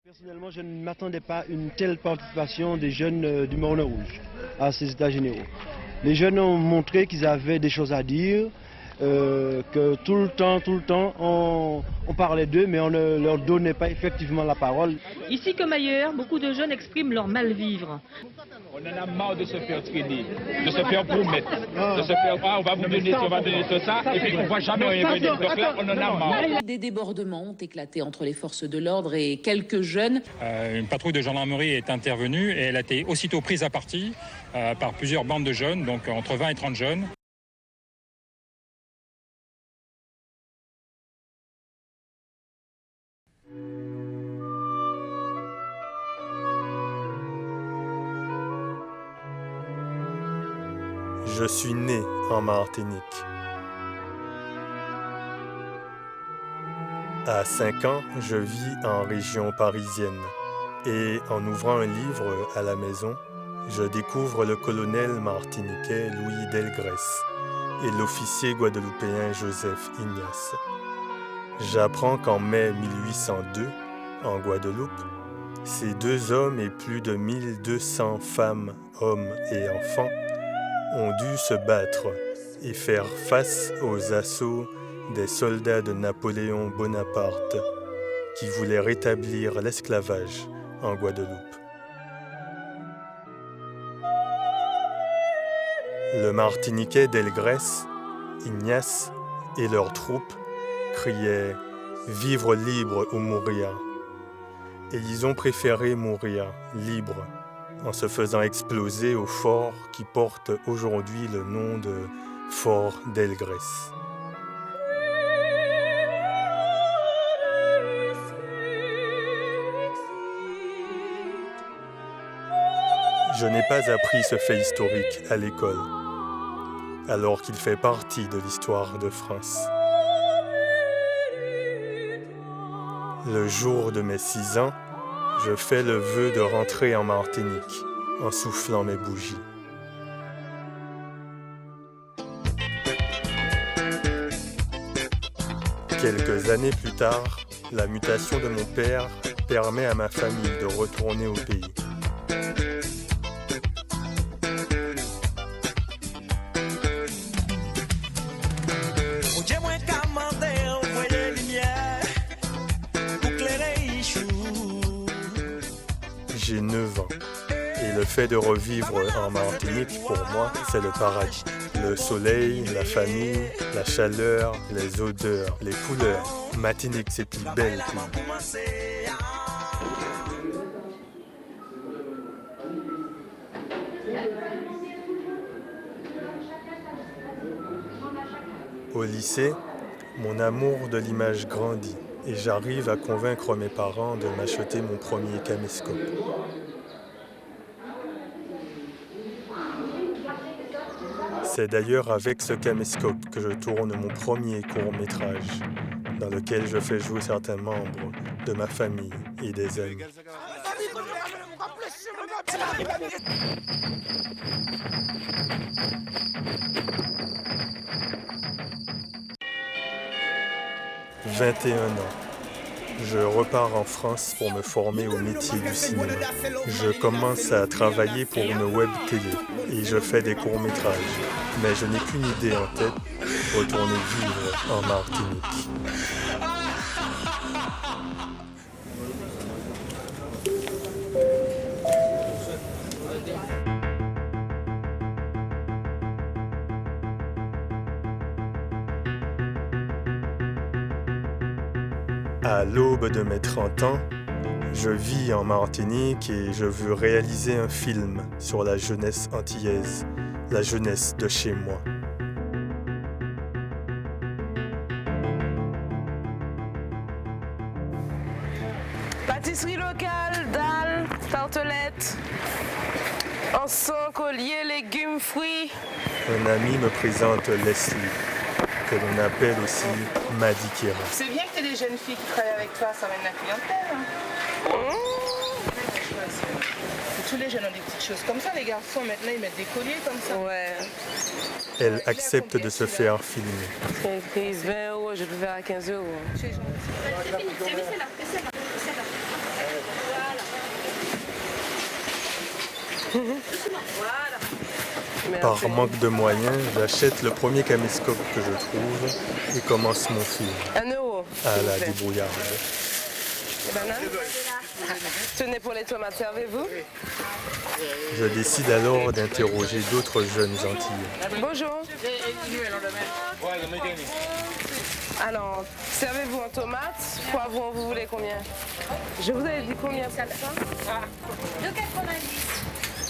Personnellement, je ne m'attendais pas à une telle participation des jeunes du Morne Rouge à ces états généraux. Les jeunes ont montré qu'ils avaient des choses à dire, que tout le temps, on parlait d'eux, mais on ne leur donnait pas effectivement la parole. Ici comme ailleurs, beaucoup de jeunes expriment leur mal-vivre. On en a marre de se faire traîner, de se faire promettre, de se faire on va vous donner ça, on va donner ça, et puis on ne voit jamais rien venir. Donc là, on en a marre. Des débordements ont éclaté entre les forces de l'ordre et quelques jeunes. Une patrouille de gendarmerie est intervenue et elle a été aussitôt prise à partie par plusieurs bandes de jeunes, donc entre 20 et 30 jeunes. Je suis né en Martinique. À 5 ans, je vis en région parisienne. Et en ouvrant un livre à la maison, je découvre le colonel martiniquais Louis Delgrès et l'officier guadeloupéen Joseph Ignace. J'apprends qu'en mai 1802, en Guadeloupe, ces deux hommes et plus de 1200 femmes, hommes et enfants ont dû se battre et faire face aux assauts des soldats de Napoléon Bonaparte qui voulaient rétablir l'esclavage en Guadeloupe. Le Martiniquais Delgrès, Ignace et leurs troupes criaient « Vivre libre ou mourir ». Et ils ont préféré mourir libres en se faisant exploser au fort qui porte aujourd'hui le nom de Fort Delgrès. Je n'ai pas appris ce fait historique à l'école, alors qu'il fait partie de l'histoire de France. Le jour de mes 6 ans, je fais le vœu de rentrer en Martinique en soufflant mes bougies. Quelques années plus tard, la mutation de mon père permet à ma famille de retourner au pays. J'ai 9 ans et le fait de revivre en Martinique, pour moi, c'est le paradis. Le soleil, la famille, la chaleur, les odeurs, les couleurs. Martinique, c'est plus belle. Au lycée, mon amour de l'image grandit et j'arrive à convaincre mes parents de m'acheter mon premier caméscope. C'est d'ailleurs avec ce caméscope que je tourne mon premier court-métrage, dans lequel je fais jouer certains membres de ma famille et des amis. « 21 ans. Je repars en France pour me former au métier du cinéma. Je commence à travailler pour une web télé et je fais des courts-métrages. Mais je n'ai qu'une idée en tête, retourner vivre en Martinique. À l'aube de mes 30 ans, je vis en Martinique et je veux réaliser un film sur la jeunesse antillaise, la jeunesse de chez moi. Pâtisserie locale, dalles, tartelettes, encens, collier, légumes, fruits. Un ami me présente Leslie, que l'on appelle aussi Madikira. C'est bien que tu aies des jeunes filles qui travaillent avec toi, ça amène la clientèle. Hein. Tous les jeunes ont des petites choses comme ça, les garçons maintenant ils mettent des colliers comme ça. Ouais. Elle accepte de se faire filmer. C'est une prise 20 €, je peux faire à 15 €. Par manque de moyens, j'achète le premier caméscope que je trouve et commence mon film 1 euro. à la débrouillarde. Les bananes. Tenez pour les tomates, servez-vous. Je décide alors d'interroger d'autres jeunes Antillais. Bonjour. Alors, servez-vous en tomates, poivrons, vous voulez combien? Je vous avais dit combien pour ça? 2,90.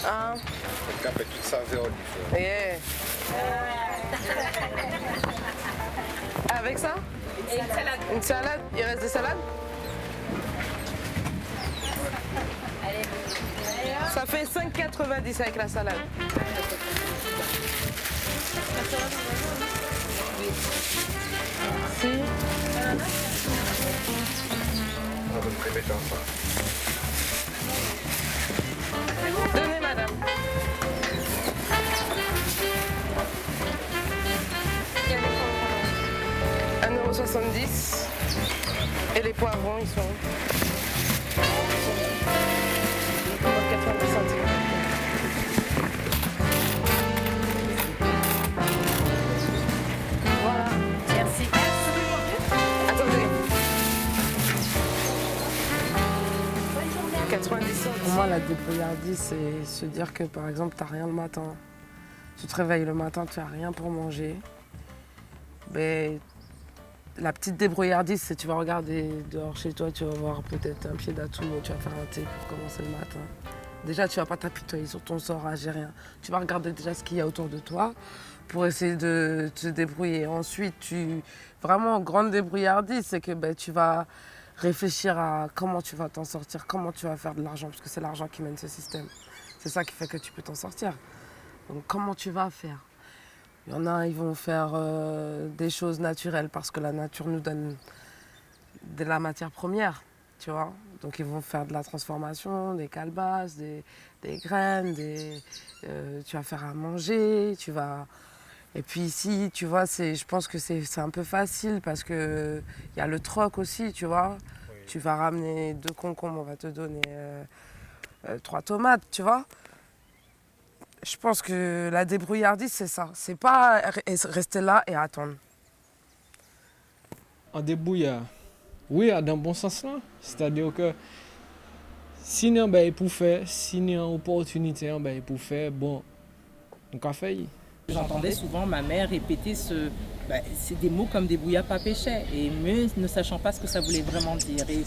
Ah. Yeah. Avec ça? Et une salade. Une salade? Il reste des salades? Ça fait 5,90 avec la salade. Merci. Donnez, madame. 1,70 €. Et les poivrons, ils sont 90 centimes. Voilà. Merci. Attendez. 90 centimes. Pour moi, la débrouillardise, c'est se dire que, par exemple, tu n'as rien le matin. Tu te réveilles le matin, tu n'as rien pour manger. Mais la petite débrouillardise, c'est tu vas regarder dehors chez toi, tu vas voir peut-être un pied d'atout, tu vas faire un thé pour commencer le matin. Déjà, tu ne vas pas t'apitoyer sur ton sort à gérer rien. Tu vas regarder déjà ce qu'il y a autour de toi pour essayer de te débrouiller. Ensuite, vraiment, grande débrouillardise, c'est que tu vas réfléchir à comment tu vas t'en sortir, comment tu vas faire de l'argent, parce que c'est l'argent qui mène ce système. C'est ça qui fait que tu peux t'en sortir. Donc, comment tu vas faire? Il y en a, ils vont faire des choses naturelles parce que la nature nous donne de la matière première, tu vois. Donc ils vont faire de la transformation, des calebasses, des graines, tu vas faire à manger, tu vas... Et puis ici, tu vois, je pense que c'est un peu facile parce qu'il y a le troc aussi, tu vois. Oui. Tu vas ramener 2 concombres, on va te donner 3 tomates, tu vois. Je pense que la débrouillardise, c'est ça. C'est pas rester là et attendre. En débrouillard, oui, dans le bon sens là. C'est-à-dire que si nous avons pour faire, si nous avons une opportunité pour faire, bon, on a fait. J'entendais souvent ma mère répéter c'est des mots comme débrouillard pas péché, et mieux ne sachant pas ce que ça voulait vraiment dire. Et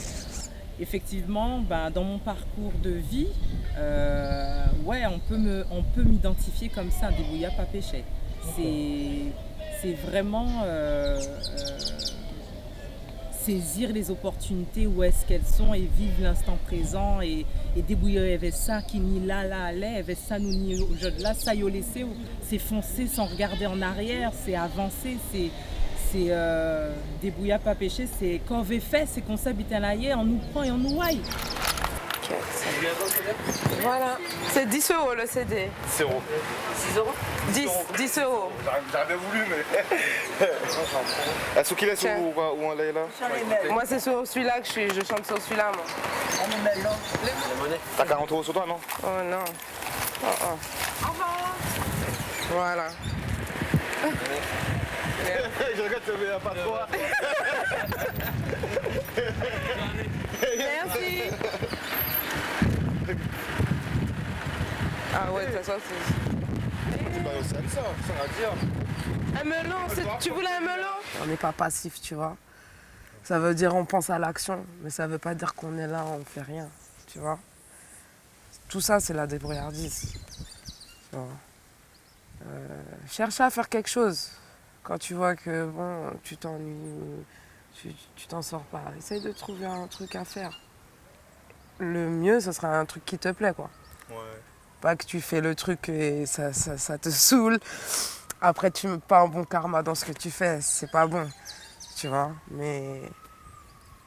effectivement, dans mon parcours de vie, on peut m'identifier comme ça, un débrouillard pas péché. C'est vraiment saisir les opportunités où est-ce qu'elles sont et vivre l'instant présent et débrouiller avec ça qui ni là allait, avec ça nous ni aujourd'hui là, ça y a laissé, c'est foncer sans regarder en arrière, c'est avancer, c'est débrouillard pas péché, c'est quand on veut faire, c'est qu'on s'habite à l'ailleurs, on nous prend et on nous waille. Voilà, c'est 10 € le CD. 6 €. 6 €? 10 €. J'aurais bien voulu, mais. Est-ce qu'il est sur où on est là? Moi, c'est sur celui-là que je chante sur celui-là, moi. T'as 40 € sur toi, non? Oh non. Oh. Voilà. Je regarde, tu ne pas trop. Merci. Ah ouais, de toute façon, c'est pas aussi ça va dire. Un melon, tu voulais un melon? On n'est pas passif, tu vois. Ça veut dire on pense à l'action, mais ça veut pas dire qu'on est là, on fait rien, tu vois. Tout ça, c'est la débrouillardise. Cherche à faire quelque chose. Quand tu vois que bon, tu t'ennuies, tu t'en sors pas, essaye de trouver un truc à faire. Le mieux, ce sera un truc qui te plaît, quoi. Ouais. Pas que tu fais le truc et ça te saoule. Après, tu n'as pas un bon karma dans ce que tu fais, c'est pas bon, tu vois. Mais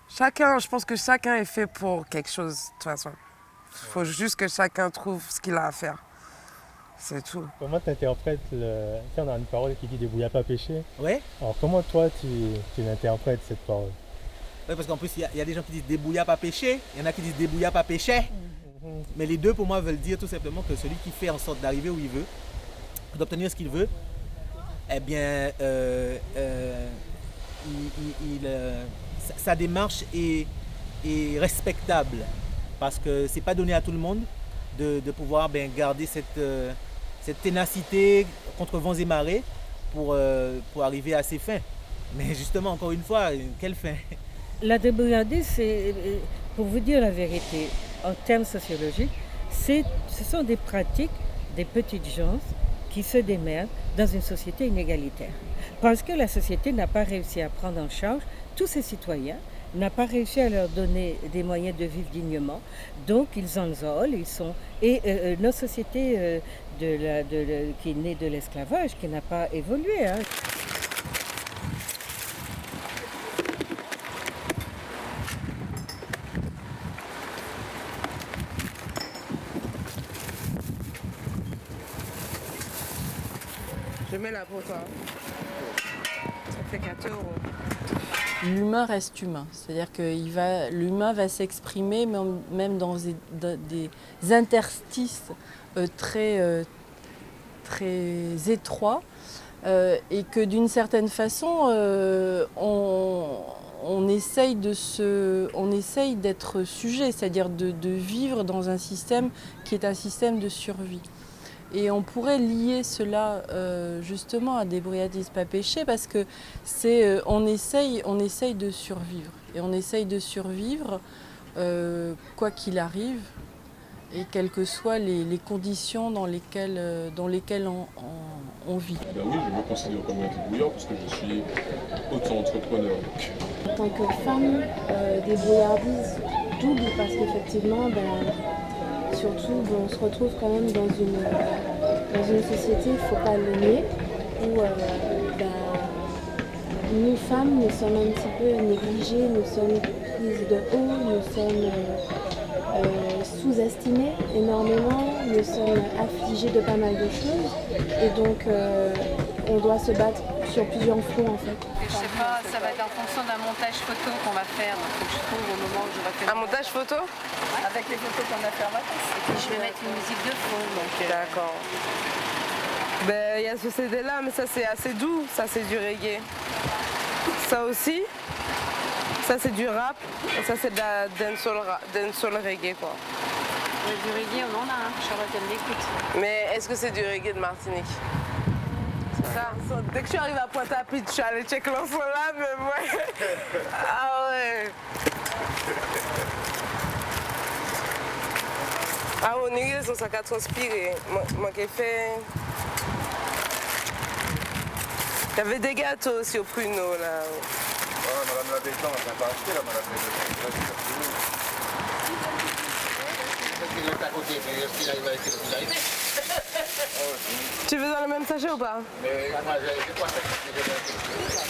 je pense que chacun est fait pour quelque chose, de toute façon. Il faut juste que chacun trouve ce qu'il a à faire. C'est tout. Comment tu interprètes le... Tu sais, on a une parole qui dit débrouillard pas péché. Ouais. Alors comment toi tu l'interprètes cette parole? Oui, parce qu'en plus il y a des gens qui disent débrouillard pas péché, il y en a qui disent débrouillard pas péché. Mais les deux, pour moi, veulent dire tout simplement que celui qui fait en sorte d'arriver où il veut, d'obtenir ce qu'il veut, eh bien, sa démarche est respectable. Parce que ce n'est pas donné à tout le monde de pouvoir garder cette ténacité contre vents et marées pour arriver à ses fins. Mais justement, encore une fois, quelle fin? La débrouillardise, c'est, pour vous dire la vérité, en termes sociologiques, ce sont des pratiques des petites gens qui se démerdent dans une société inégalitaire. Parce que la société n'a pas réussi à prendre en charge tous ses citoyens, n'a pas réussi à leur donner des moyens de vivre dignement, donc ils en isolent, et notre société qui est née de l'esclavage, qui n'a pas évolué. Hein. Je mets là pour toi. Ça fait 4 €. L'humain reste humain, c'est-à-dire que l'humain va s'exprimer même dans des interstices très étroits et que d'une certaine façon on essaye d'être sujet, c'est-à-dire de vivre dans un système qui est un système de survie. Et on pourrait lier cela justement à débrouillardise pas péché parce que on essaye de survivre. Et on essaye de survivre quoi qu'il arrive et quelles que soient les conditions dans lesquelles on vit. Ben oui, je me considère comme un débrouillard parce que je suis auto-entrepreneur. En tant que femme, débrouillardise double parce qu'effectivement, surtout, on se retrouve quand même dans une société, il ne faut pas le nier, où nous femmes, nous sommes un petit peu négligées, nous sommes prises de haut, nous sommes sous-estimées énormément, nous sommes affligées de pas mal de choses, et donc on doit se battre sur plusieurs fronts en fait. Je sais pas, ça va être en fonction d'un montage photo qu'on va faire, donc je trouve au moment où je vais faire. Un montage photo? Ouais. Avec les photos qu'on a fait en vacances. Et puis je vais mettre une musique de fond. D'accord. Il y a ce CD là, mais ça c'est assez doux, ça c'est du reggae. Ça aussi, ça c'est du rap, et ça c'est de la dancehall reggae quoi. Du reggae on en a, Charlotte elle l'écoute. Mais est-ce que c'est du reggae de Martinique? Ça. Dès que je suis arrivée à Pointe-à-Pitre, je suis allée checker l'info là, mais ouais. Ah ouais. Ah au Niger, ça a transpiré. Moi qui ai fait. Il y avait des gâteaux aussi au pruneau là. Ouais, madame la détente, elle n'a pas acheté la madame la détente. Tu veux dans le même sachet ou pas?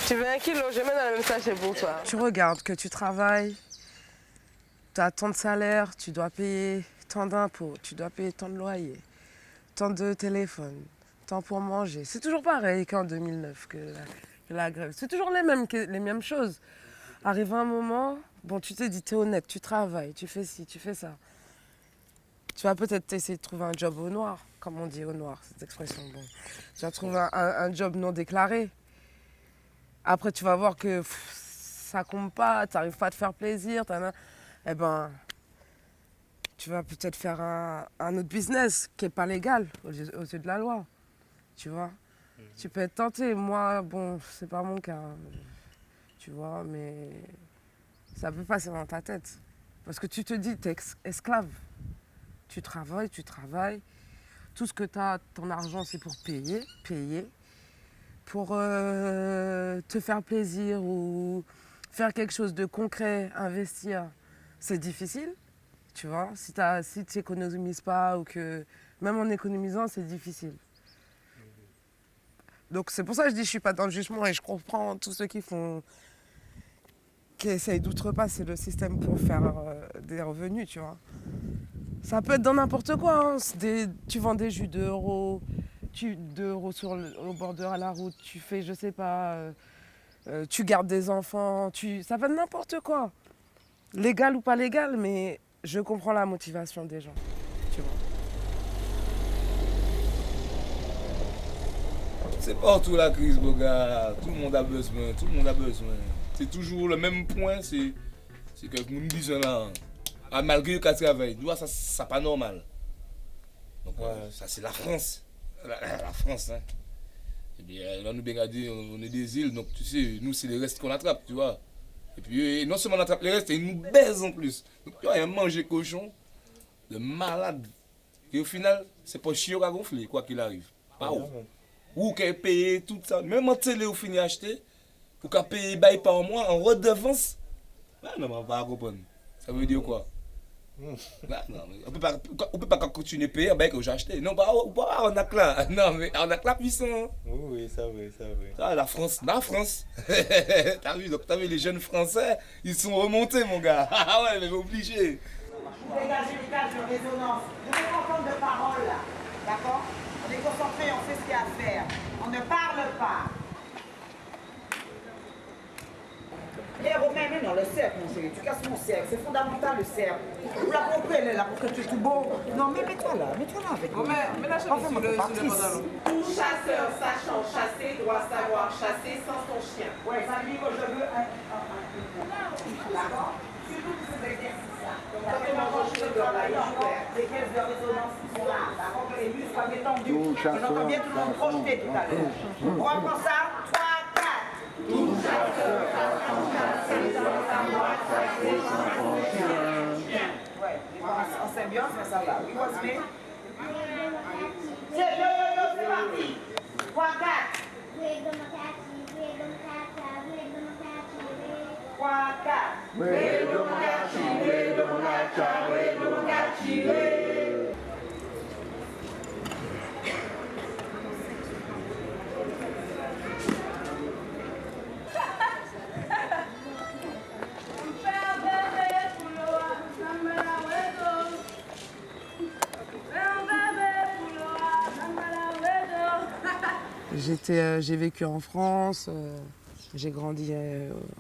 Tu veux 1 kilo? Je mets dans le même sachet pour toi. Tu regardes que tu travailles, tu as tant de salaire, tu dois payer tant d'impôts, tu dois payer tant de loyer, tant de téléphone, tant pour manger. C'est toujours pareil qu'en 2009 que la grève. C'est toujours les mêmes choses. Arrive un moment, bon, tu te dis, tu es honnête, tu travailles, tu fais ci, tu fais ça. Tu vas peut-être essayer de trouver un job au noir, comme on dit au noir, cette expression. Bon. Tu vas trouver un job non déclaré. Après, tu vas voir que ça compte pas, tu n'arrives pas à te faire plaisir. Eh ben, tu vas peut-être faire un autre business qui n'est pas légal aux yeux de la loi. Tu vois? Tu peux être tenté. Moi, bon, c'est pas mon cas. Tu vois, mais ça peut passer dans ta tête. Parce que tu te dis, tu es esclave. Tu travailles. Tout ce que tu as, ton argent, c'est pour payer. Pour te faire plaisir ou faire quelque chose de concret, investir, c'est difficile. Tu vois, si tu n'économises pas ou que même en économisant, c'est difficile. Donc c'est pour ça que je dis que je ne suis pas dans le jugement et je comprends tous ceux qui essayent d'outrepasser le système pour faire des revenus, tu vois. Ça peut être dans n'importe quoi. Hein. Tu vends des jus d'2 €, 2 € au bord de la route, tu fais, je sais pas, tu gardes des enfants, ça peut être n'importe quoi. Légal ou pas légal, mais je comprends la motivation des gens, tu vois. C'est partout la crise, mon gars. Tout le monde a besoin, tout le monde a besoin. C'est toujours le même point, c'est que nous disons là, malgré le travail, ça pas normal. Donc ça c'est la France. La France, hein. Et bien là nous regardons, on est des îles, donc tu sais, nous c'est les restes qu'on attrape, tu vois. Et puis non seulement on attrape les restes, ils nous baisent en plus. Donc tu vois, il y a manger cochon de malade. Et au final, c'est pas chiot à gonfler, quoi qu'il arrive. Pas où. Ou qu'elle paye tout ça. Même en télé, vous finissez d'acheter, pour qu'elle paye par mois en redevance. Non, on va comprendre. Ça veut dire quoi? Non, on peut pas continuer à payer que j'ai acheté. Non, on a là. Non, mais on a là puissant. Oui, ça va. Ah, la France. T'as vu les jeunes Français, ils sont remontés, mon gars. Ah ouais, mais obligé. Dégagez les cages de résonance. Vous devez entendre de paroles là. D'accord? On est concentré, on fait ce qu'il y a à faire. On ne parle pas. Les Romains, même dans le cercle, mon chéri, tu casses mon cercle. C'est fondamental le cercle. Vous la comprenez là pour que tu es tout beau. Non, mais mets-toi là avec moi. Mais la chemise sur le pantalon. Tout chasseur sachant chasser doit savoir chasser sans son chien. Ouais, ça dit que je veux un. D'accord? Surtout pour ces exercices-là. Donc, les caisses de résonance sont là. D'accord? Que les muscles soient détendus. J'entends bien tout le monde projeter tout à l'heure. On reprend ça. 3, 4. Tout chasseur sachant chasser doit savoir chasser sans son chien. Ouais, en symbiose, mais ça va. Oui, continuez. C'est parti. 3, 4. 3, 4. J'ai vécu en France, j'ai grandi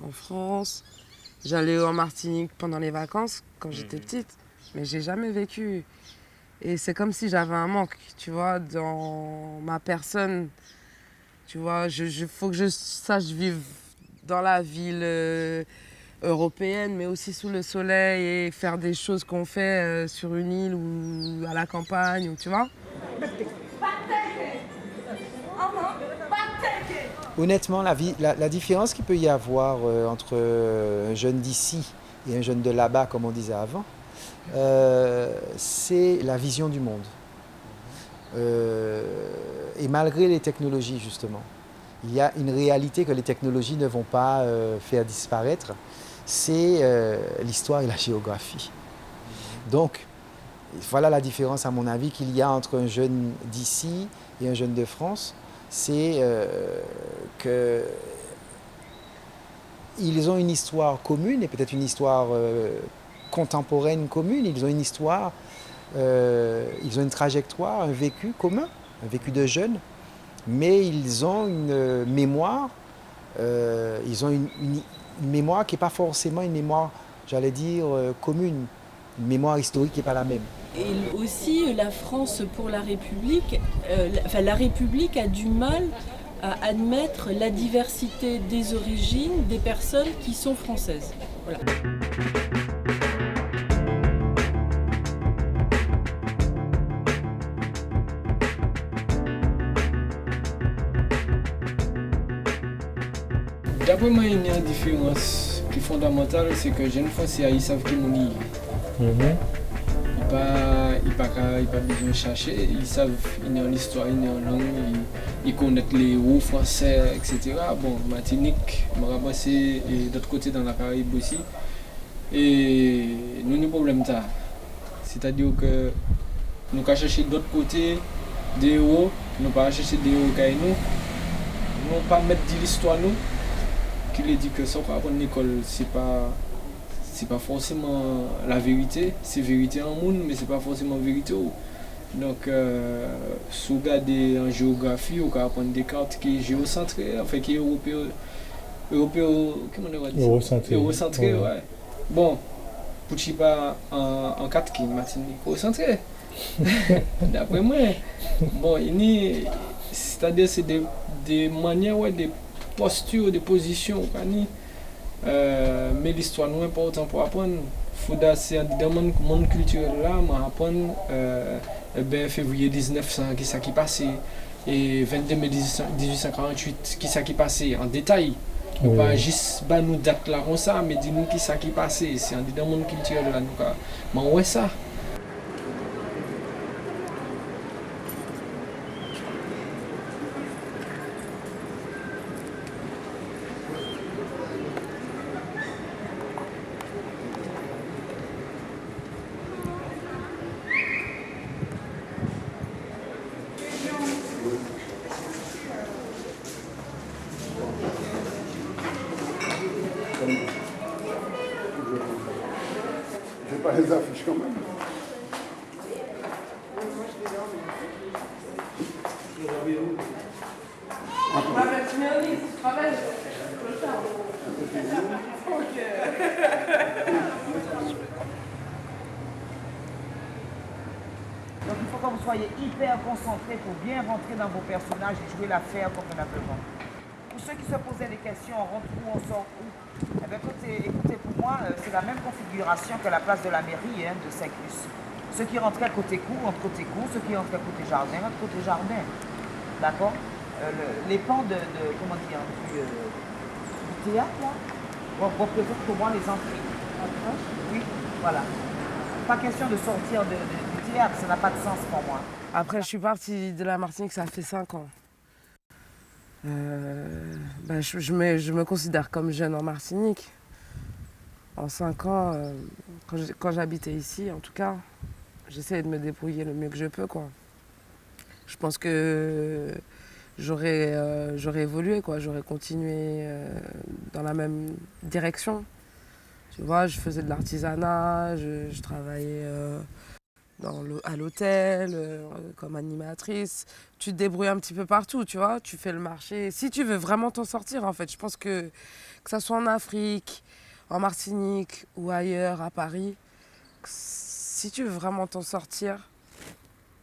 en France. J'allais en Martinique pendant les vacances quand j'étais petite, mais j'ai jamais vécu. Et c'est comme si j'avais un manque, tu vois, dans ma personne. Tu vois, faut que je sache vivre dans la ville européenne, mais aussi sous le soleil et faire des choses qu'on fait sur une île ou à la campagne, ou, tu vois. Honnêtement, la différence qu'il peut y avoir entre un jeune d'ici et un jeune de là-bas, comme on disait avant, c'est la vision du monde. Et malgré les technologies, justement, il y a une réalité que les technologies ne vont pas faire disparaître, c'est l'histoire et la géographie. Donc, voilà la différence, à mon avis, qu'il y a entre un jeune d'ici et un jeune de France. C'est qu'ils ont une histoire commune et peut-être une histoire contemporaine commune. Ils ont une histoire, ils ont une trajectoire, un vécu commun, un vécu de jeunes, mais ils ont une mémoire, ils ont une mémoire qui n'est pas forcément une mémoire, j'allais dire, commune, une mémoire historique qui n'est pas la même. Et aussi, la France pour la République, la République a du mal à admettre la diversité des origines des personnes qui sont françaises. Voilà. D'après moi, il y a une différence qui est fondamentale, c'est que les jeunes Français, ils savent qu'ils sont Ils n'ont pas besoin de chercher, ils savent, ils ont l'histoire, ils ont la langue, ils connaissent les héros français, etc. Bon, Martinique, Marabassi et d'autres côtés dans la Caraïbe aussi. Et nous avons un problème là. C'est-à-dire que nous avons cherché d'autres côtés des héros, nous n'avons pas cherché des héros qu'à nous. Nous n'avons pas mettre de l'histoire nous, qui lui dit que ça qu'on apprend à l'école, c'est pas forcément la vérité, c'est vérité en monde, mais c'est pas forcément vérité. Donc, si vous regardez en géographie, vous pouvez apprendre des cartes qui sont géocentrées, enfin qui sont eurocentrées, ouais. Bon, Pouchipa en 4 qui Martinique concentré. D'après moi. Bon, c'est-à-dire c'est des manières, ouais, des postures, des positions. Mais l'histoire nous est important pour apprendre. C'est dans le monde culturel là, apprendre février 1900, qui ça qui passait, et 22 mai 1848, qui ça qui passait en détail. Oui. Pas juste nous date là comme ça, mais dis-nous qui ça qui passait. C'est dans le monde culturel là, mais ouais ça. J'ai pas les affiches quand même. Donc il faut que vous soyez hyper concentrés pour bien rentrer dans vos personnages et jouer l'affaire convenablement. Pour ceux qui se posaient des questions, on rentre où, on sort où? Eh bien, écoutez, pour moi, c'est la même configuration que la place de la mairie de Saint-Clus. Ceux qui rentraient côté cour, entre côté cour, ceux qui rentraient côté jardin, entre côté jardin. D'accord? Les pans du théâtre, là, représentent pour moi les entrées. Oui, voilà. Pas question de sortir du théâtre, ça n'a pas de sens pour moi. Après, je suis partie de la Martinique, ça fait 5 ans. Je me considère comme jeune en Martinique. En 5 ans, quand j'habitais ici, en tout cas, j'essaie de me débrouiller le mieux que je peux, quoi. Je pense que j'aurais évolué, quoi. J'aurais continué dans la même direction. Tu vois, je faisais de l'artisanat, je travaillais à l'hôtel, comme animatrice. Tu te débrouilles un petit peu partout, tu vois. Tu fais le marché. Si tu veux vraiment t'en sortir, en fait, je pense que ça soit en Afrique, en Martinique ou ailleurs, à Paris, si tu veux vraiment t'en sortir,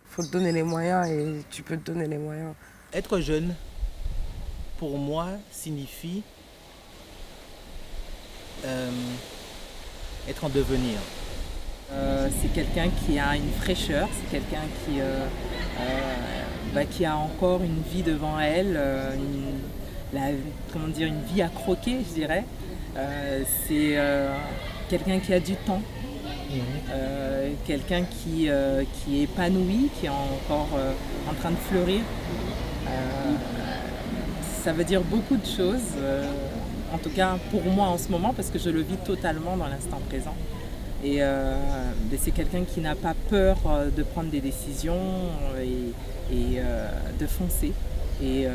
il faut te donner les moyens et tu peux te donner les moyens. Être jeune, pour moi, signifie être en devenir. C'est quelqu'un qui a une fraîcheur, c'est quelqu'un qui a encore une vie devant elle, une vie à croquer, je dirais. C'est quelqu'un qui a du temps, quelqu'un qui est épanoui, qui est encore en train de fleurir. Ça veut dire beaucoup de choses, en tout cas pour moi en ce moment, parce que je le vis totalement dans l'instant présent. Et c'est quelqu'un qui n'a pas peur de prendre des décisions et de foncer. Et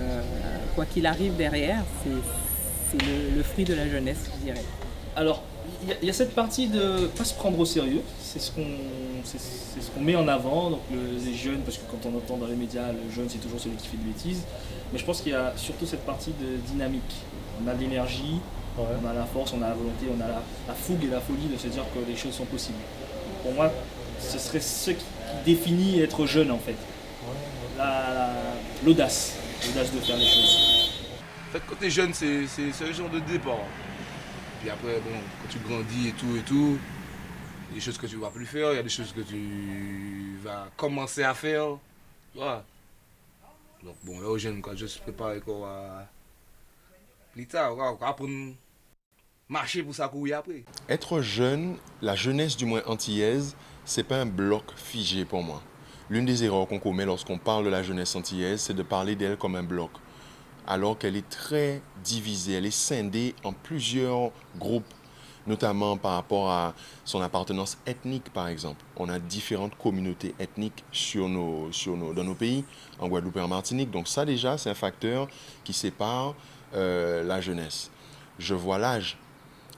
quoi qu'il arrive derrière, c'est le fruit de la jeunesse, je dirais. Alors, il y a cette partie de ne pas se prendre au sérieux, c'est ce qu'on met en avant, donc les jeunes, parce que quand on entend dans les médias, le jeune c'est toujours celui qui fait des bêtises, mais je pense qu'il y a surtout cette partie de dynamique. On a de l'énergie, on a la force, on a la volonté, on a la fougue et la folie de se dire que les choses sont possibles. Pour moi, ce serait ce qui définit être jeune en fait. L'audace de faire les choses. En fait, quand tu es jeune, c'est un genre de départ. Puis après, bon, quand tu grandis et tout, il y a des choses que tu ne vas plus faire, il y a des choses que tu vas commencer à faire. Voilà. Donc bon, là, aux jeunes, quand je se prépare à plus tard, apprendre marcher pour ça courir après. Être jeune, la jeunesse du moins antillaise, c'est pas un bloc figé pour moi. L'une des erreurs qu'on commet lorsqu'on parle de la jeunesse antillaise, c'est de parler d'elle comme un bloc. Alors qu'elle est très divisée, elle est scindée en plusieurs groupes, notamment par rapport à son appartenance ethnique, par exemple. On a différentes communautés ethniques dans nos pays, en Guadeloupe et en Martinique. Donc ça, déjà, c'est un facteur qui sépare la jeunesse. Je vois l'âge.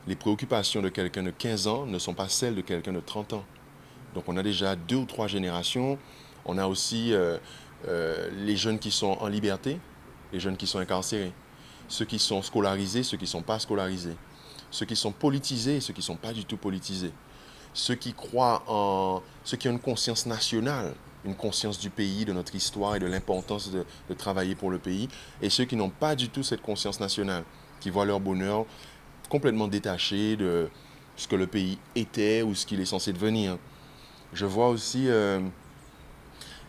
Les préoccupations de quelqu'un de 15 ans ne sont pas celles de quelqu'un de 30 ans. Donc on a déjà 2 ou 3 générations. On a aussi les jeunes qui sont en liberté, les jeunes qui sont incarcérés, ceux qui sont scolarisés, ceux qui ne sont pas scolarisés, ceux qui sont politisés et ceux qui ne sont pas du tout politisés. ceux qui croient en... ceux qui ont une conscience nationale, une conscience du pays, de notre histoire et de l'importance de travailler pour le pays, et ceux qui n'ont pas du tout cette conscience nationale, qui voient leur bonheur complètement détaché de ce que le pays était ou ce qu'il est censé devenir. Je vois aussi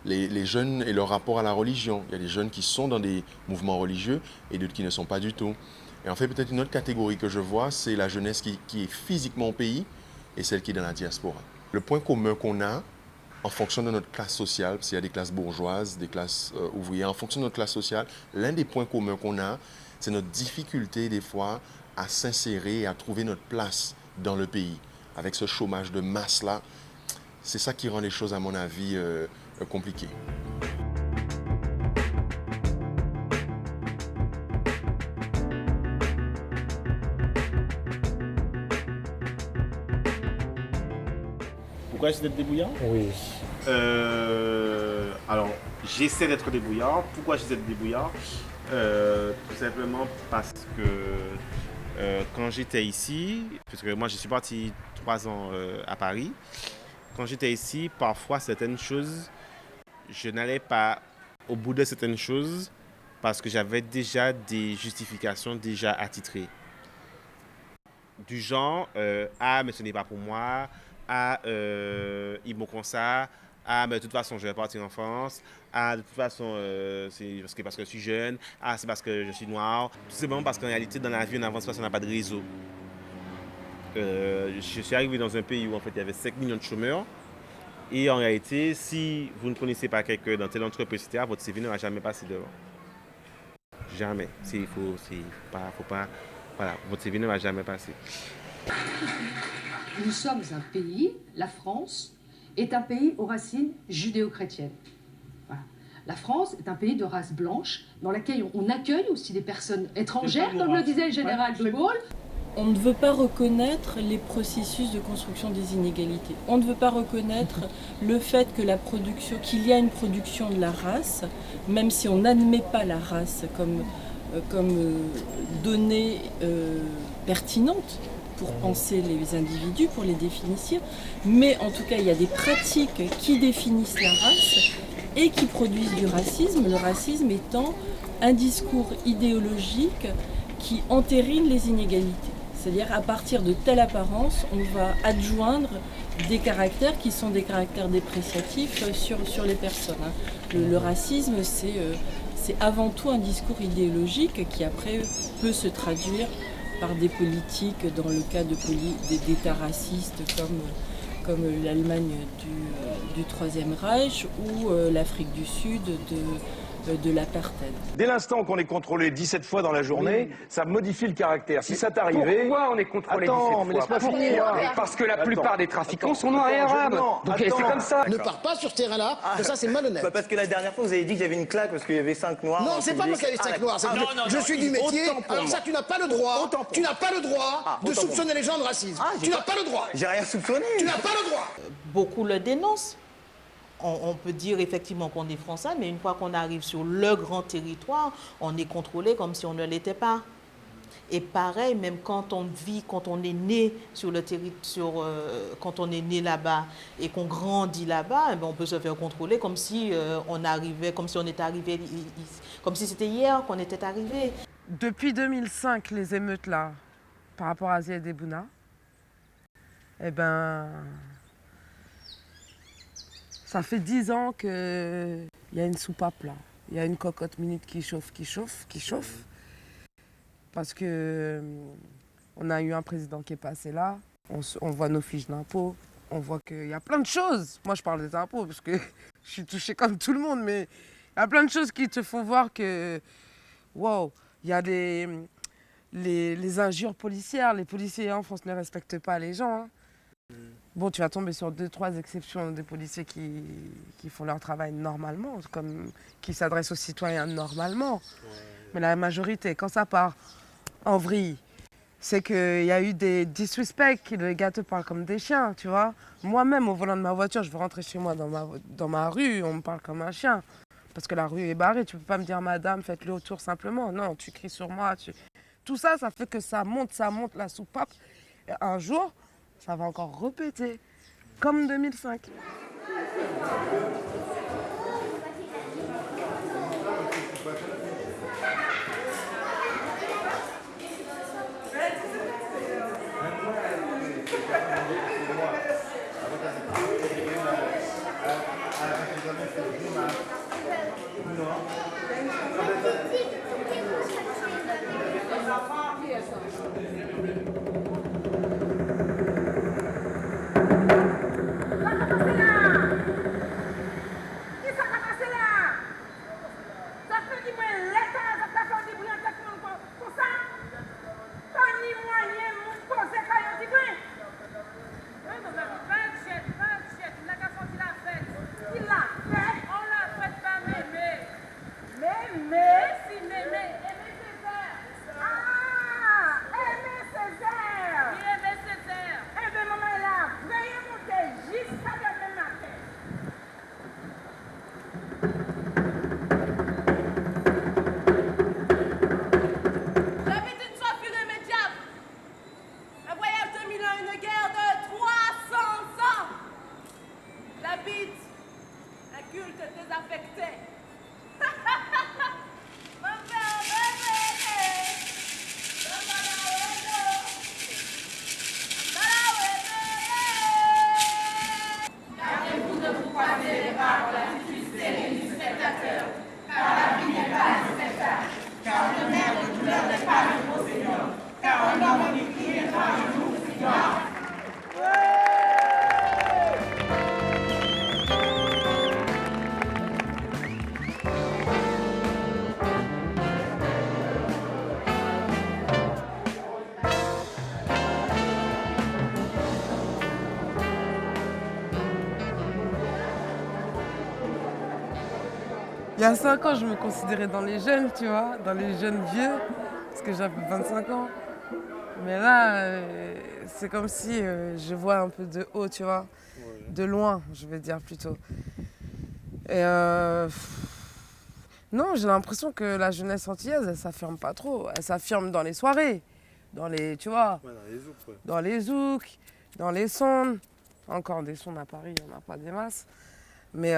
les jeunes et leur rapport à la religion. Il y a des jeunes qui sont dans des mouvements religieux et d'autres qui ne sont pas du tout. Et en fait, peut-être une autre catégorie que je vois, c'est la jeunesse qui est physiquement au pays et celle qui est dans la diaspora. Le point commun qu'on a, en fonction de notre classe sociale, parce qu'il y a des classes bourgeoises, des classes ouvrières, en fonction de notre classe sociale, l'un des points communs qu'on a, c'est notre difficulté des fois à s'insérer et à trouver notre place dans le pays. Avec ce chômage de masse-là, c'est ça qui rend les choses, à mon avis, compliquées. Pourquoi j'essaie d'être débrouillard? Oui. Alors, j'essaie d'être débrouillard. Pourquoi j'essaie d'être débrouillard? Tout simplement parce que quand j'étais ici, parce que moi je suis parti 3 ans à Paris, quand j'étais ici, parfois certaines choses, je n'allais pas au bout de certaines choses parce que j'avais déjà des justifications déjà attitrées. Du genre, ah mais ce n'est pas pour moi, ah ils m'ont comme ça, ah mais de toute façon je vais partir en France, ah de toute façon c'est parce que je suis jeune, ah c'est parce que je suis noir. Tout simplement parce qu'en réalité dans la vie on n'avance pas si on n'a pas de réseau. Je suis arrivé dans un pays où en fait il y avait 5 millions de chômeurs et en réalité si vous ne connaissez pas quelqu'un dans telle entreprise, etc., votre CV ne va jamais passer devant. Jamais. Faut pas, voilà, votre CV ne va jamais passer. Nous sommes un pays, la France, est un pays aux racines judéo-chrétiennes. Voilà. La France est un pays de race blanche dans lequel on accueille aussi des personnes étrangères, comme le disait le général de Gaulle. On ne veut pas reconnaître les processus de construction des inégalités. On ne veut pas reconnaître le fait que qu'il y a une production de la race, même si on n'admet pas la race comme donnée pertinente pour penser les individus, pour les définir, mais en tout cas il y a des pratiques qui définissent la race et qui produisent du racisme, le racisme étant un discours idéologique qui entérine les inégalités. C'est-à-dire à partir de telle apparence, on va adjoindre des caractères qui sont des caractères dépréciatifs sur les personnes. Le racisme, c'est avant tout un discours idéologique qui après peut se traduire par des politiques dans le cas d'États racistes comme l'Allemagne du Troisième Reich ou l'Afrique du Sud de l'apartheid. Dès l'instant qu'on est contrôlé 17 fois dans la journée, ça modifie le caractère. Si ça t'arrivait... Pourquoi on est contrôlé 17 fois? Mais laisse-moi finir. Parce que la plupart des trafiquants sont noirs et arabes. Donc c'est comme ça. Ne pars pas sur ce terrain-là, ça c'est malhonnête. Parce que la dernière fois vous avez dit qu'il y avait une claque parce qu'il y avait 5 noirs. Non, c'est pas parce qu'il y avait 5 noirs. Je suis du métier. Alors ça, tu n'as pas le droit. Tu n'as pas le droit de soupçonner les gens de racisme. Tu n'as pas le droit. J'ai rien soupçonné. Tu n'as pas le droit. Beaucoup le dénoncent. On peut dire effectivement qu'on est français, mais une fois qu'on arrive sur le grand territoire, on est contrôlé comme si on ne l'était pas. Et pareil, même quand on vit, quand on est né sur le territoire, quand on est né là-bas et qu'on grandit là-bas, on peut se faire contrôler comme si on arrivait, comme si on était arrivé, comme si c'était hier qu'on était arrivé. Depuis 2005, les émeutes là, par rapport à Ziad Bouna, ça fait 10 ans qu'il y a une soupape là. Il y a une cocotte minute qui chauffe. Parce que on a eu un président qui est passé là. On voit nos fiches d'impôts. On voit qu'il y a plein de choses. Moi, je parle des impôts parce que je suis touchée comme tout le monde. Mais il y a plein de choses qui te font voir que... Wow, il y a les injures policières. Les policiers en France ne respectent pas les gens. Hein. Bon, tu vas tomber sur 2-3 exceptions des policiers qui font leur travail normalement, qui s'adressent aux citoyens normalement. Ouais. Mais la majorité, quand ça part en vrille, c'est qu'il y a eu des disrespects, les gars te parlent comme des chiens, tu vois. Moi-même, au volant de ma voiture, je veux rentrer chez moi dans ma rue, on me parle comme un chien. Parce que la rue est barrée, tu peux pas me dire « Madame, faites le tour simplement ». Non, tu cries sur moi. Tout ça, ça fait que ça monte la soupape. Et un jour... ça va encore répéter. comme 2005. Il y a 5 ans, je me considérais dans les jeunes, tu vois, dans les jeunes vieux, parce que j'avais 25 ans. Mais là, c'est comme si je vois un peu de haut, tu vois, de loin, je vais dire plutôt. Et non, j'ai l'impression que la jeunesse antillaise, elle s'affirme pas trop. Elle s'affirme dans les soirées, dans les, tu vois, Ouais, dans les zouks, ouais. dans les zouks, dans les sondes. Encore des sondes à Paris, il n'y en a pas des masses. Mais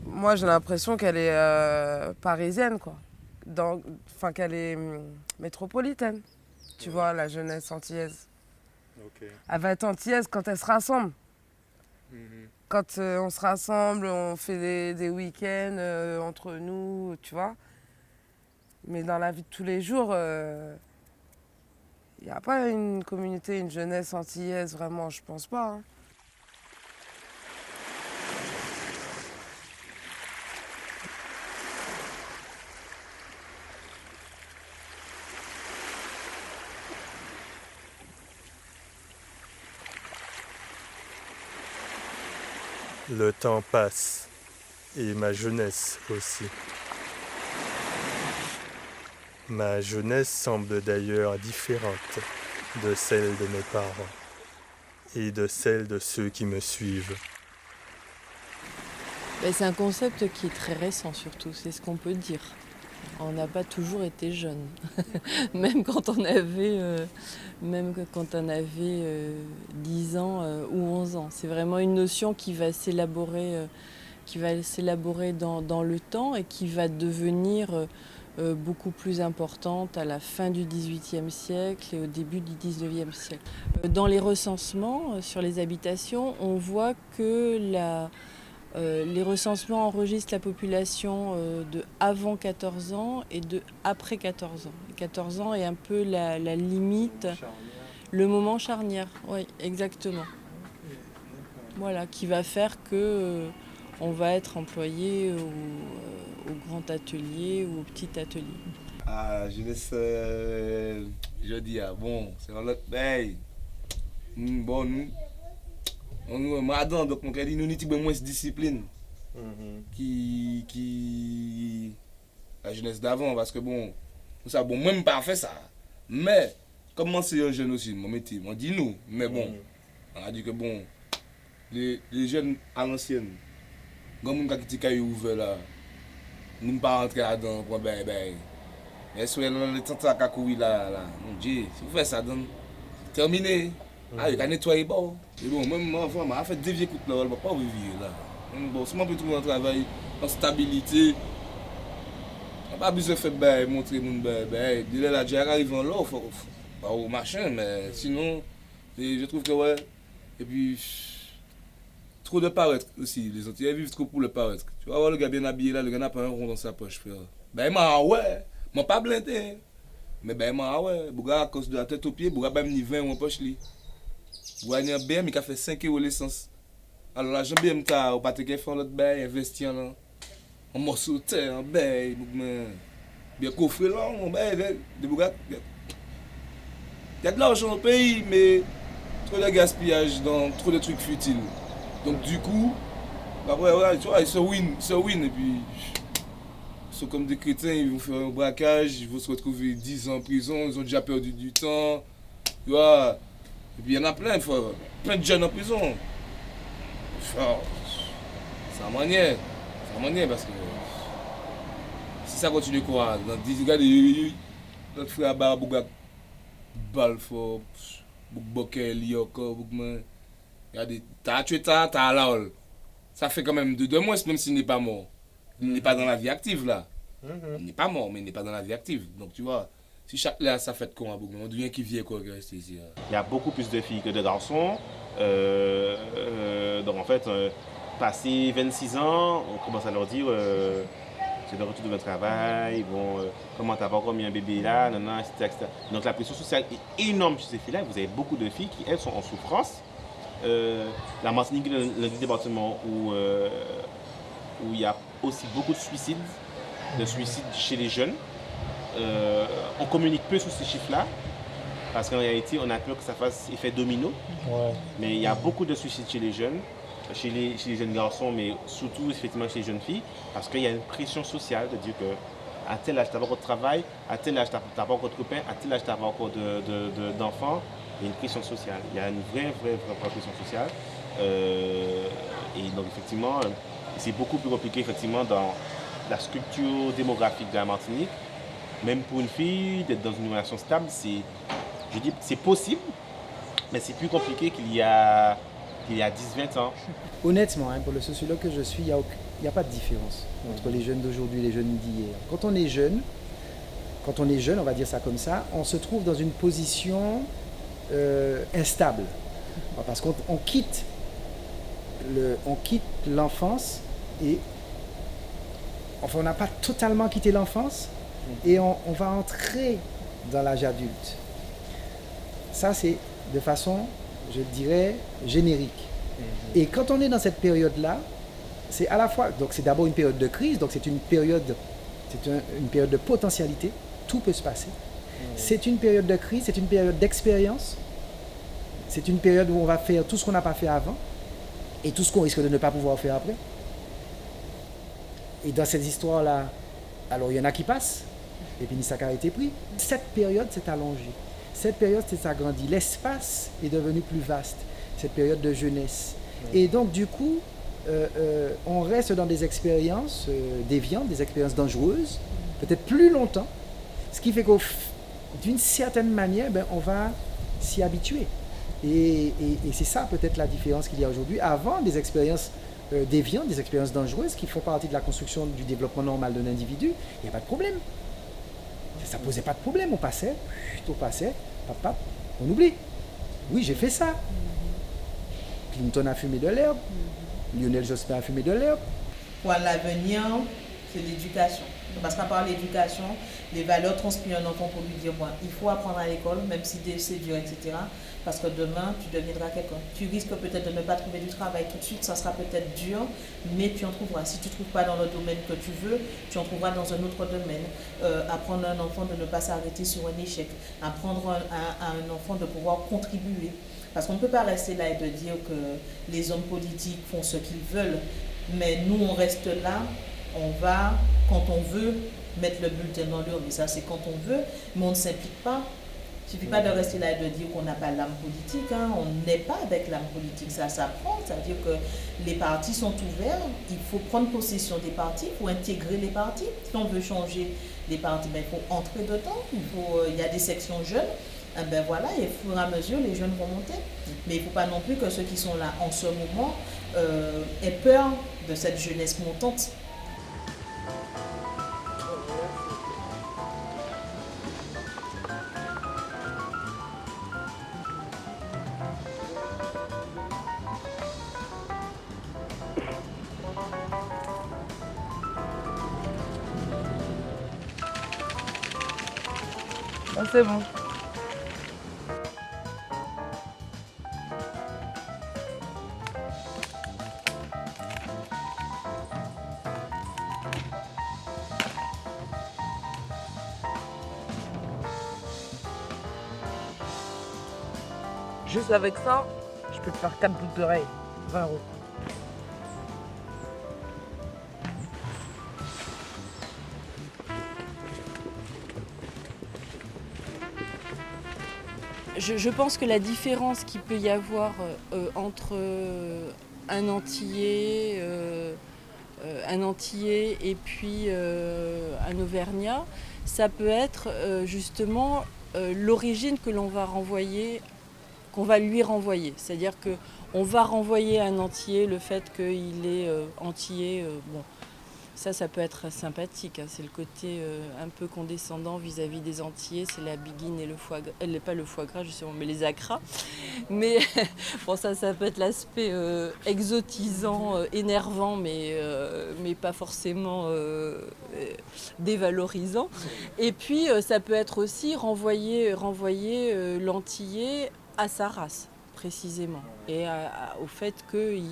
moi, j'ai l'impression qu'elle est parisienne, quoi. Enfin, qu'elle est métropolitaine, tu vois, la jeunesse antillaise. Ok. Elle va être antillaise quand elle se rassemble. Mhm. Quand on se rassemble, on fait des week-ends entre nous, tu vois. Mais dans la vie de tous les jours, il n'y a pas une communauté, une jeunesse antillaise, vraiment, je pense pas. Hein. Le temps passe, et ma jeunesse aussi. Ma jeunesse semble d'ailleurs différente de celle de mes parents et de celle de ceux qui me suivent. C'est un concept qui est très récent surtout, c'est ce qu'on peut dire. On n'a pas toujours été jeune, même quand on avait 10 ans ou 11 ans. C'est vraiment une notion qui va s'élaborer dans le temps et qui va devenir beaucoup plus importante à la fin du XVIIIe siècle et au début du XIXe siècle. Dans les recensements sur les habitations, on voit que les recensements enregistrent la population de avant 14 ans et de après 14 ans. 14 ans est un peu la limite, le moment charnière, oui, exactement. Voilà, qui va faire que on va être employé au grand atelier ou au petit atelier. Ah, jeunesse, je dis, bon, c'est dans notre pays. Bon, nous, madame, donc, nous avons moins de discipline qui la jeunesse d'avant, parce que bon, ça, bon, même pas fait ça. Mais, comment c'est un jeune aussi, mon métier, on dit nous, mais bon, on a dit que bon, les jeunes à l'ancienne, quand on a quitté caillou ouvert là, nous ne pas rentrer là-dedans pour ben. Mais si on est dans le temps à courir là, mon Dieu, si vous faites ça, donc, terminé. Ah, il a nettoyé bon. Et bon, même moi, je fait dévier coup de là, je ne vais pas vivre là. Bon, si je peux trouver un travail en stabilité, je n'ai pas besoin de faire montrer mon bail. Dès là, j'ai arrivé en là, il faut pas au machin, mais sinon, je trouve que ouais. Et puis, trop de paraître aussi. Les autres, ils vivent trop pour le paraître. Tu vas voir le gars bien habillé là, le gars n'a pas un rond dans sa poche, frère. Ben, ouais, moi pas blindé. Mais ben, ouais, Bouga à cause de la tête aux pieds, Bouga ben ni 20 en poche li. Bouga ni un BM, il a fait 5 € l'essence. Alors là, j'aime bien m'ta, ou pas te faire l'autre bail, investir là. En morceau de terre, en bail, bien coffré là, en bail, de Bouga. Il y a de l'argent au pays, mais trop de gaspillage dans trop de trucs futiles. Donc du coup, après, ouais, tu vois, ils se win, et puis... Ils sont comme des crétins, ils vont faire un braquage, ils vont se retrouver 10 ans en prison, ils ont déjà perdu du temps, tu vois. Et puis il y en a plein de jeunes en prison. C'est en manière parce que si ça continue quoi, dans 10 gars, notre frère Barabouga, Balfour, Bokel, Yoko, Boukman, regardez, t'as tué t'as la hol. Ça fait quand même 2 mois, même s'il n'est pas mort. Il n'est pas dans la vie active là. Il n'est pas mort, mais il n'est pas dans la vie active. Donc tu vois, si chaque là ça fait con à beaucoup, on devient qui vient quoi rester ici. Il y a beaucoup plus de filles que de garçons. Donc en fait, passé 26 ans, on commence à leur dire c'est le retour de votre travail, bon, comment t'as pas encore mis un bébé là, etc. Donc la pression sociale est énorme chez ces filles-là. Vous avez beaucoup de filles qui, elles, sont en souffrance. La Martinique est le département où il y a aussi beaucoup de suicides chez les jeunes. On communique peu sur ces chiffres-là, parce qu'en réalité, on a peur que ça fasse effet domino. Ouais. Mais il y a beaucoup de suicides chez les jeunes, chez les jeunes garçons, mais surtout effectivement chez les jeunes filles, parce qu'il y a une pression sociale de dire qu'à tel âge, tu n'as pas encore de travail, à tel âge, tu n'as pas encore de copains, à tel âge, tu n'as pas encore d'enfants. Il y a une pression sociale. Il y a une vraie pression sociale. Et donc effectivement, c'est beaucoup plus compliqué effectivement dans la structure démographique de la Martinique. Même pour une fille, d'être dans une relation stable, c'est possible, mais c'est plus compliqué qu'il y a 10-20 ans. Honnêtement, pour le sociologue que je suis, il n'y a pas de différence entre les jeunes d'aujourd'hui et les jeunes d'hier. Quand on est jeune, on va dire ça comme ça, on se trouve dans une position instable. Parce qu'on quitte l'enfance et enfin on n'a pas totalement quitté l'enfance et on va entrer dans l'âge adulte. Ça c'est de façon, je dirais, générique. Et quand on est dans cette période-là, c'est à la fois, donc c'est d'abord une période de crise, donc c'est une période de potentialité, tout peut se passer. C'est une période de crise, c'est une période d'expérience, c'est une période où on va faire tout ce qu'on n'a pas fait avant et tout ce qu'on risque de ne pas pouvoir faire après. Et dans ces histoires-là, alors il y en a qui passent, et puis Nisaka a été pris. Cette période s'est allongée, cette période s'est agrandie, l'espace est devenu plus vaste, cette période de jeunesse. Et donc du coup, on reste dans des expériences déviantes, des expériences dangereuses, peut-être plus longtemps, ce qui fait qu'au d'une certaine manière, on va s'y habituer. Et c'est ça peut-être la différence qu'il y a aujourd'hui. Avant, des expériences déviantes, des expériences dangereuses qui font partie de la construction du développement normal d'un individu, il n'y a pas de problème. Ça ne posait pas de problème, on passait, pap, on oublie. Oui, j'ai fait ça. Clinton a fumé de l'herbe, Lionel Jospin a fumé de l'herbe. Pour l'avenir, c'est l'éducation. Parce qu'à part l'éducation, les valeurs transpirent un enfant pour lui dire, il faut apprendre à l'école, même si c'est dur, etc. Parce que demain, tu deviendras quelqu'un. Tu risques peut-être de ne pas trouver du travail tout de suite, ça sera peut-être dur, mais tu en trouveras. Si tu ne trouves pas dans le domaine que tu veux, tu en trouveras dans un autre domaine. Apprendre à un enfant de ne pas s'arrêter sur un échec. Apprendre à un enfant de pouvoir contribuer. Parce qu'on ne peut pas rester là et de dire que les hommes politiques font ce qu'ils veulent, mais nous, on reste là, on va, quand on veut, mettre le bulletin dans l'urne, mais ça c'est quand on veut, mais on ne s'implique pas. Il ne suffit pas de rester là et de dire qu'on n'a pas l'âme politique, on n'est pas avec l'âme politique, ça s'apprend, ça veut dire que les partis sont ouverts, il faut prendre possession des partis, il faut intégrer les partis. Si on veut changer les partis, il faut entrer dedans, il y a des sections jeunes, eh ben voilà, et au fur et à mesure, les jeunes vont monter. Mais il ne faut pas non plus que ceux qui sont là en ce moment aient peur de cette jeunesse montante. Ah, c'est bon. Juste avec ça, je peux te faire 4 boucles d'oreilles. 20 €. Je pense que la différence qu'il peut y avoir entre un Antillais et puis un Auvergnat, ça peut être justement l'origine que l'on va renvoyer, qu'on va lui renvoyer. C'est-à-dire qu'on va renvoyer à un Antillais le fait qu'il est antillais. Bon, ça peut être sympathique. Hein. C'est le côté un peu condescendant vis-à-vis des Antillais. C'est la biguine et le foie gras. Elle n'est pas le foie gras, justement, mais les acras. Mais bon, ça peut être l'aspect exotisant, énervant, mais pas forcément dévalorisant. Et puis, ça peut être aussi renvoyer l'Antillais à sa race, précisément, et au fait qu'il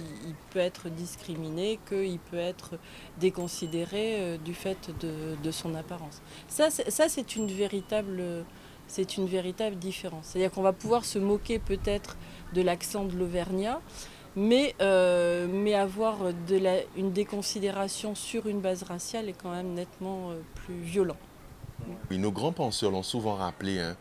peut être discriminé, qu'il peut être déconsidéré du fait de son apparence. Ça c'est une véritable différence. C'est-à-dire qu'on va pouvoir se moquer peut-être de l'accent de l'Auvergnat, mais avoir une déconsidération sur une base raciale est quand même nettement plus violent. Oui, nos grands penseurs l'ont souvent rappelé, hein,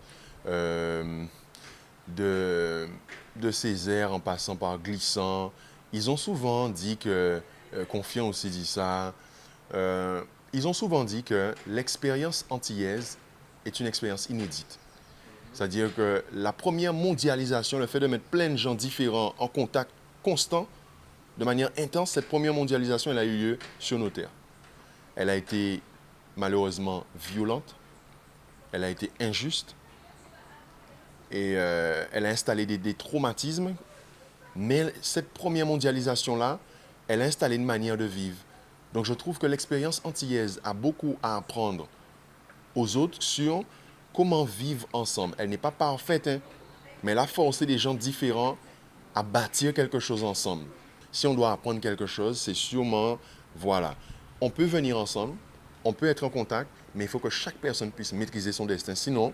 de Césaire en passant par Glissant. Ils ont souvent dit que, Confiant aussi dit ça, ils ont souvent dit que l'expérience antillaise est une expérience inédite. C'est-à-dire que la première mondialisation, le fait de mettre plein de gens différents en contact constant, de manière intense, cette première mondialisation, elle a eu lieu sur nos terres. Elle a été malheureusement violente, elle a été injuste, et elle a installé des traumatismes, mais cette première mondialisation-là, elle a installé une manière de vivre. Donc je trouve que l'expérience antillaise a beaucoup à apprendre aux autres sur comment vivre ensemble. Elle n'est pas parfaite, hein, mais elle a forcé des gens différents à bâtir quelque chose ensemble. Si on doit apprendre quelque chose, c'est sûrement, voilà, on peut venir ensemble, on peut être en contact, mais il faut que chaque personne puisse maîtriser son destin. Sinon,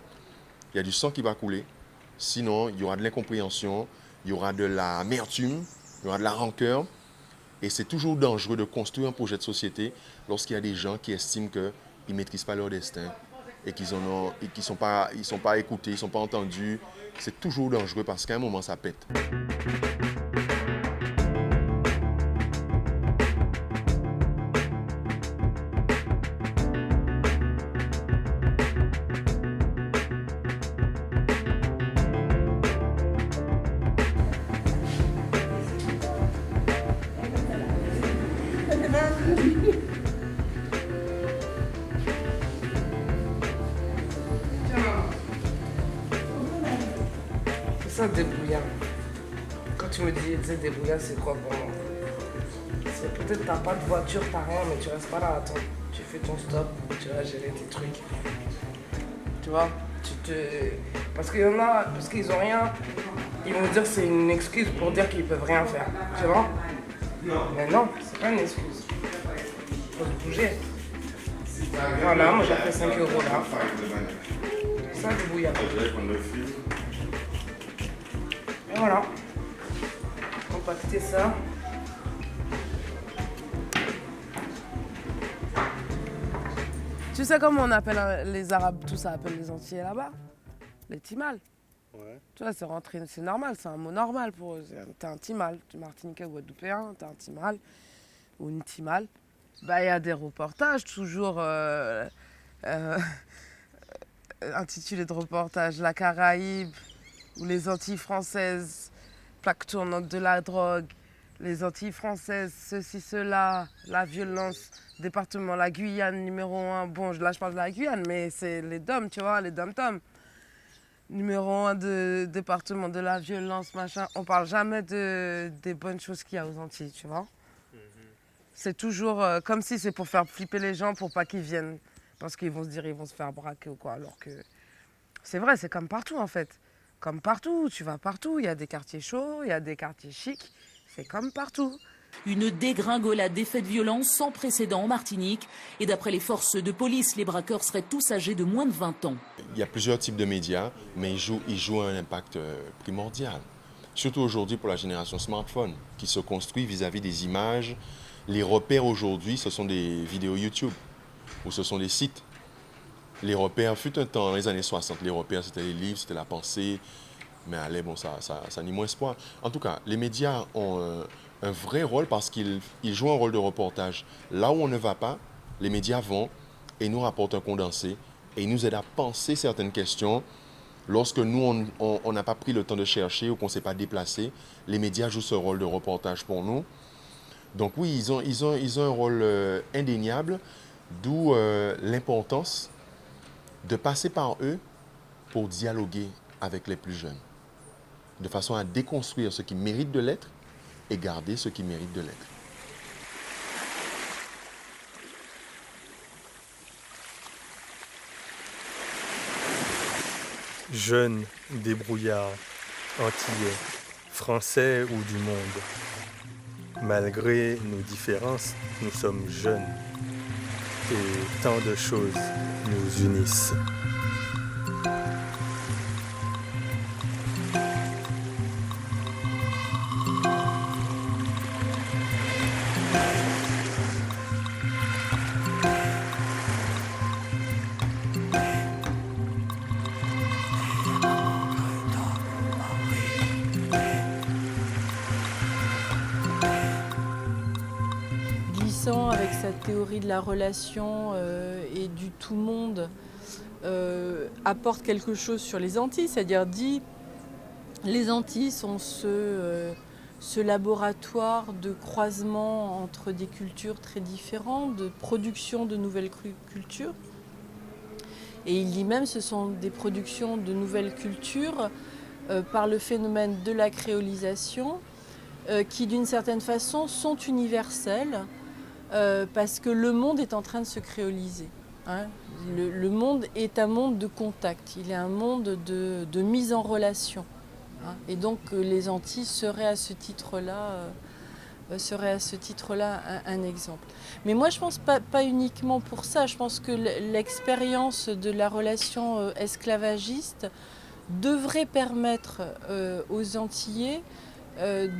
il y a du sang qui va couler. Sinon, il y aura de l'incompréhension, il y aura de l'amertume, il y aura de la rancœur. Et c'est toujours dangereux de construire un projet de société lorsqu'il y a des gens qui estiment qu'ils ne maîtrisent pas leur destin et qu'ils ne sont pas écoutés, ils ne sont pas entendus. C'est toujours dangereux parce qu'à un moment, ça pète. C'est ça, débrouillard. Quand tu me dis débrouillard, c'est quoi pour moi? C'est peut-être t'as pas de voiture, t'as rien, mais tu restes pas là à attendre. Tu fais ton stop, tu vas gérer tes trucs. Tu vois, parce qu'il y en a, parce qu'ils ont rien, ils vont dire que c'est une excuse pour dire qu'ils peuvent rien faire. Tu vois? Mais non, c'est pas une excuse. Faut se bouger. Voilà, moi j'ai fait 5 € là. Ça, débrouillard. Et voilà. Compacter ça. Tu sais comment on appelle les Arabes, tout ça appelle les Antillais là-bas? Les Timals. Ouais. Tu vois, c'est rentré, c'est normal, c'est un mot normal pour eux. T'es un Timal, tu es Martiniquais ou Guadeloupéen, t'es un Timal ou une Timal. Bah, il y a des reportages toujours. intitulé de reportage, la Caraïbe ou les Antilles françaises, plaque tournante de la drogue, les Antilles françaises, ceci, cela, la violence, département, la Guyane numéro 1. Bon, là je parle de la Guyane, mais c'est les DOM, tu vois, les DOM-TOM. Numéro 1 de département de la violence, machin. On parle jamais des bonnes choses qu'il y a aux Antilles, tu vois. C'est toujours comme si c'est pour faire flipper les gens pour pas qu'ils viennent. Parce qu'ils vont se dire ils vont se faire braquer ou quoi. Alors que c'est vrai, c'est comme partout en fait. Comme partout, tu vas partout, il y a des quartiers chauds, il y a des quartiers chics. C'est comme partout. Une dégringolade des faits de violence sans précédent en Martinique. Et d'après les forces de police, les braqueurs seraient tous âgés de moins de 20 ans. Il y a plusieurs types de médias, mais ils jouent un impact primordial. Surtout aujourd'hui pour la génération smartphone, qui se construit vis-à-vis des images. Les repères aujourd'hui, ce sont des vidéos YouTube, ou ce sont des sites. Les repères, fut un temps, dans les années 60, les repères, c'était les livres, c'était la pensée. Mais allez, bon, ça nie moins espoir. En tout cas, les médias ont un vrai rôle parce qu'ils jouent un rôle de reportage. Là où on ne va pas, les médias vont et nous rapportent un condensé et ils nous aident à penser certaines questions. Lorsque nous, on n'a pas pris le temps de chercher ou qu'on ne s'est pas déplacé, les médias jouent ce rôle de reportage pour nous. Donc oui, ils ont un rôle indéniable, d'où l'importance de passer par eux pour dialoguer avec les plus jeunes, de façon à déconstruire ce qui mérite de l'être et garder ce qui mérite de l'être. Jeunes, débrouillards, antillais, français ou du monde. Malgré nos différences, nous sommes jeunes et tant de choses nous unissent. Avec sa théorie de la relation et du tout monde apporte quelque chose sur les Antilles, c'est-à-dire dit les Antilles sont ce laboratoire de croisement entre des cultures très différentes, de production de nouvelles cultures. Et il dit même ce sont des productions de nouvelles cultures par le phénomène de la créolisation qui d'une certaine façon sont universelles. Parce que le monde est en train de se créoliser. Hein. Le monde est un monde de contact, il est un monde de mise en relation. Hein. Et donc les Antilles seraient à ce titre-là un exemple. Mais moi je pense pas uniquement pour ça, je pense que l'expérience de la relation esclavagiste devrait permettre aux Antillais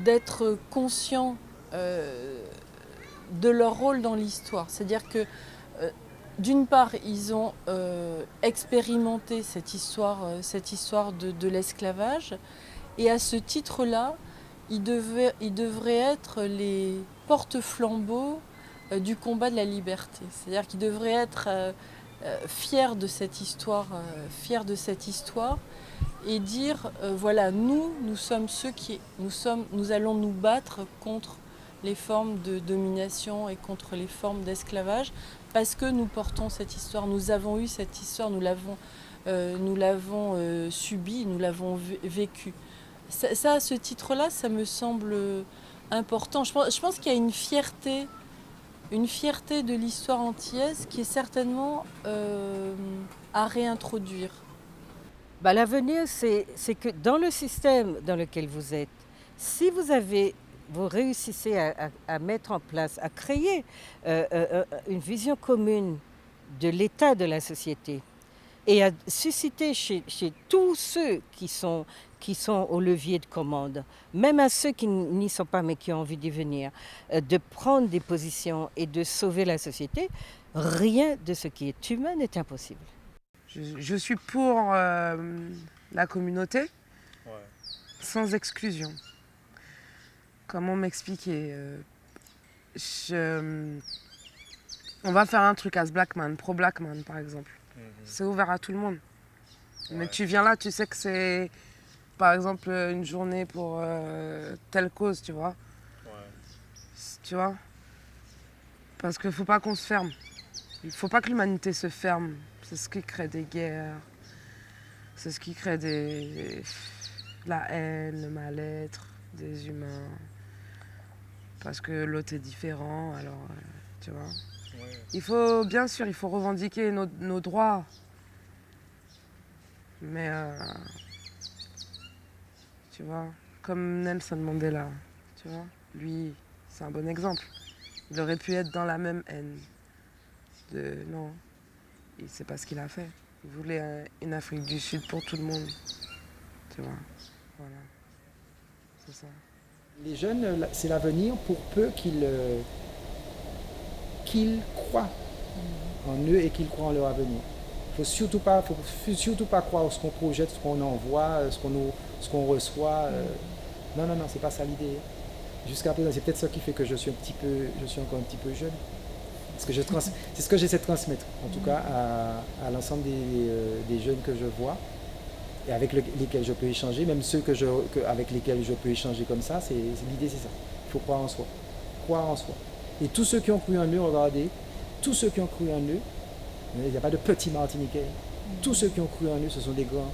d'être conscients de leur rôle dans l'histoire. C'est-à-dire que, d'une part, ils ont expérimenté cette histoire de l'esclavage, et à ce titre-là, ils devraient être les porte-flambeaux du combat de la liberté. C'est-à-dire qu'ils devraient être fiers de cette histoire, et dire, voilà, nous sommes ceux qui... Nous allons nous battre contre les formes de domination et contre les formes d'esclavage, parce que nous portons cette histoire, nous avons eu cette histoire, nous l'avons subie, nous l'avons vécue. Ça, à ce titre-là, ça me semble important. Je pense qu'il y a une fierté de l'histoire antillaise qui est certainement à réintroduire. L'avenir, c'est que dans le système dans lequel vous êtes, si vous réussissez à mettre en place, à créer une vision commune de l'état de la société et à susciter chez tous ceux qui sont au levier de commande, même à ceux qui n'y sont pas mais qui ont envie d'y venir, de prendre des positions et de sauver la société, rien de ce qui est humain n'est impossible. Je suis pour la communauté, sans exclusion. Comment m'expliquer on va faire un truc à ce Blackman, pro-Blackman par exemple. C'est ouvert à tout le monde. Mais tu viens là, tu sais que c'est, par exemple, une journée pour telle cause, tu vois. Tu vois. Parce qu'il ne faut pas qu'on se ferme. Il ne faut pas que l'humanité se ferme. C'est ce qui crée des guerres. C'est ce qui crée la haine, le mal-être des humains. Parce que l'autre est différent, alors, tu vois. Il faut, bien sûr, il faut revendiquer nos droits. Mais, tu vois, comme Nelson Mandela, tu vois, lui, c'est un bon exemple. Il aurait pu être dans la même haine. Non, il sait pas ce qu'il a fait. Il voulait une Afrique du Sud pour tout le monde. Tu vois, voilà, c'est ça. Les jeunes, c'est l'avenir pour peu qu'ils croient en eux et qu'ils croient en leur avenir. Il ne faut surtout pas croire ce qu'on projette, ce qu'on envoie, ce qu'on reçoit. Non, c'est pas ça l'idée. Jusqu'à présent, c'est peut-être ça qui fait que je suis encore un petit peu jeune. Parce que c'est ce que j'essaie de transmettre, en tout cas, à l'ensemble des jeunes que je vois et avec lesquels je peux échanger, même ceux avec lesquels je peux échanger comme ça. L'idée, c'est ça. Il faut croire en soi. Croire en soi. Et tous ceux qui ont cru en eux, regardez, tous ceux qui ont cru en eux, il n'y a pas de petits Martiniquais. Tous ceux qui ont cru en eux, ce sont des grands.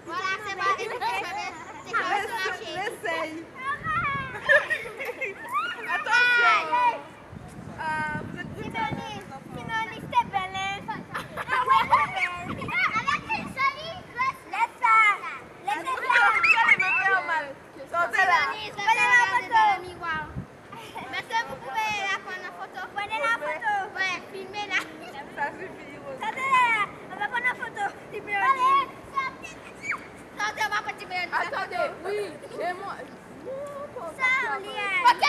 Voilà, c'est bon. L'essaye. Attention. Vous êtes Sinoni, c'est belle. Avec une jolie grosse. Laisse-la me faire mal. Sortez là. Prenez la photo. Maintenant, vous pouvez la prendre en photo. Prenez la photo. Ouais, filmez-la. Ça suffit. Sortez là. On va prendre la photo. Allez, sortez. Sortez, on va prendre la photo. Attendez, oui, chez moi. Ça, on y est. Ok.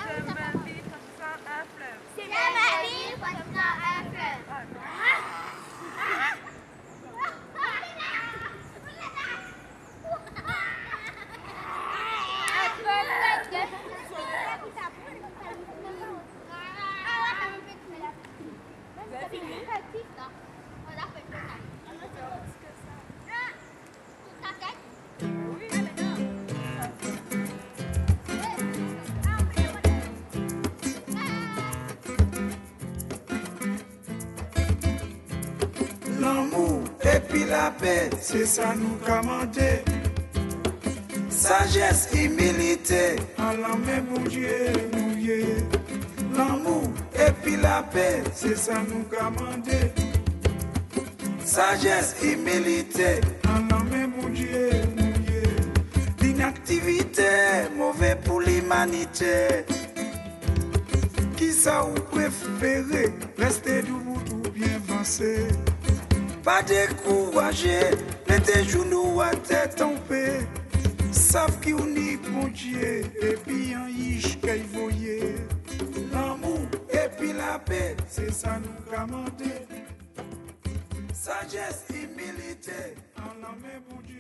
C'est ma vie comme ça, un fleuve. C'est ma vie comme ça, un fleuve. L'amour et puis la paix, c'est ça nous commander. Sagesse, humilité, à la même mon Dieu, mouillé. L'amour et puis la paix, c'est ça nous commander. Sagesse, humilité, à la même mon Dieu, mouillé. L'inactivité, mauvais pour l'humanité. Qui ça vous préférez, restez debout ou bien avancer. Pas décourager, mettez genoux à tête en paix. Savent qui unit mon Dieu, et puis un yish qu'il voyait. L'amour et puis la paix, c'est ça nous commander. Sagesse, humilité, en la main mon Dieu.